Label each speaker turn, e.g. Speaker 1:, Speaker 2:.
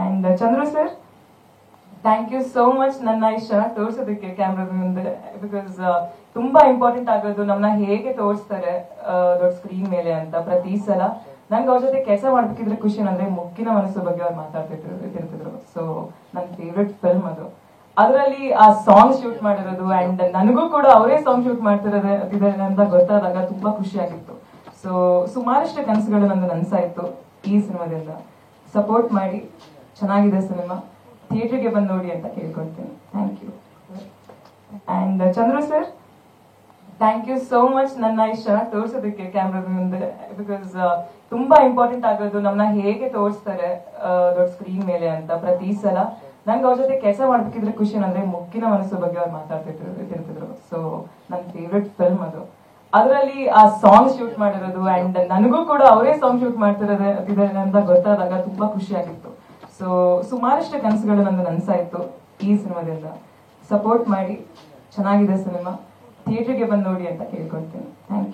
Speaker 1: And Chandru sir, thank you so much ನನ್ನ ಇಷ್ಟ ತೋರ್ಸೋದಕ್ಕೆ ಕ್ಯಾಮ್ರಾದ ಮುಂದೆ. ಬಿಕಾಸ್ ತುಂಬಾ ಇಂಪಾರ್ಟೆಂಟ್ ಆಗೋದು ನಮ್ಮನ್ನ ಹೇಗೆ ತೋರಿಸ್ತಾರೆ ದೊಡ್ಡ ಸ್ಕ್ರೀನ್ ಮೇಲೆ ಅಂತ. ಪ್ರತಿ ಸಲ ನಂಗೆ ಅವ್ರ ಜೊತೆ ಕೆಲಸ ಮಾಡ್ಬೇಕಿದ್ರೆ ಖುಷಿ ಅಂದ್ರೆ ಮುಕ್ಕಿನ ಮನಸ್ಸು ಬಗ್ಗೆ ಅವ್ರು ಮಾತಾಡ್ತಿರ್ತಿದ್ರು. ಸೊ ನನ್ನ ಫೇವ್ರೆಟ್ ಫಿಲ್ಮ್ ಅದು. ಅದರಲ್ಲಿ ಆ ಸಾಂಗ್ ಶೂಟ್ ಮಾಡಿರೋದು ಅಂಡ್ ನನಗೂ ಕೂಡ ಅವರೇ ಸಾಂಗ್ ಶೂಟ್ ಮಾಡ್ತಿರೋದಿದೆ ಅಂತ ಗೊತ್ತಾದಾಗ ತುಂಬಾ ಖುಷಿ ಆಗಿತ್ತು. ಸೊ ಸುಮಾರಷ್ಟು ಕನಸುಗಳು ನಂದು ನನಸಾಯ್ತು ಈ ಸಿನಿಮಾದಿಂದ. ಸಪೋರ್ಟ್ ಮಾಡಿ, ಚೆನ್ನಾಗಿದೆ ಸಿನಿಮಾ, ಥಿಯೇಟರ್ಗೆ ಬಂದು ನೋಡಿ ಅಂತ ಕೇಳ್ಕೊಳ್ತೀನಿ. Thank you. And Chandru sir, thank you so much ನನ್ನ ಇಷ್ಟ ತೋರ್ಸೋದಕ್ಕೆ ಕ್ಯಾಮ್ರಾದ ಮುಂದೆ. ಬಿಕಾಸ್ ತುಂಬಾ ಇಂಪಾರ್ಟೆಂಟ್ ಆಗೋದು ನಮ್ಮನ್ನ ಹೇಗೆ ತೋರಿಸ್ತಾರೆ ದೊಡ್ಡ ಸ್ಕ್ರೀನ್ ಮೇಲೆ ಅಂತ. ಪ್ರತಿ ಸಲ ನಂಗೆ ಅವ್ರ ಜೊತೆ ಕೆಲಸ ಮಾಡ್ಬೇಕಿದ್ರೆ ಖುಷಿ ಅಂದ್ರೆ ಮುಕ್ಕಿನ ಮನಸ್ಸು ಬಗ್ಗೆ ಅವ್ರು ಮಾತಾಡ್ತಿರ್ತಿದ್ರು. ಸೊ ನನ್ನ ಫೇವ್ರೆಟ್ ಫಿಲ್ಮ್ ಅದು. ಅದರಲ್ಲಿ ಆ ಸಾಂಗ್ ಶೂಟ್ ಮಾಡಿರೋದು ಅಂಡ್ ನನಗೂ ಕೂಡ ಅವರೇ ಸಾಂಗ್ ಶೂಟ್ ಮಾಡ್ತಿರೋದಿದೆ ಅಂತ ಗೊತ್ತಾದಾಗ ತುಂಬಾ ಖುಷಿ ಆಗಿತ್ತು. ಸೊ ಸುಮಾರಷ್ಟು ಕನಸುಗಳು ನಂದು ನನಸಾಯ್ತು ಈ ಸಿನಿಮಾದಿಂದ. ಸಪೋರ್ಟ್ ಮಾಡಿ, ಚೆನ್ನಾಗಿದೆ ಸಿನಿಮಾ, ಥಿಯೇಟರ್ಗೆ ಬಂದು ನೋಡಿ ಅಂತ ಕೇಳ್ಕೊಳ್ತೀನಿ. Thank you.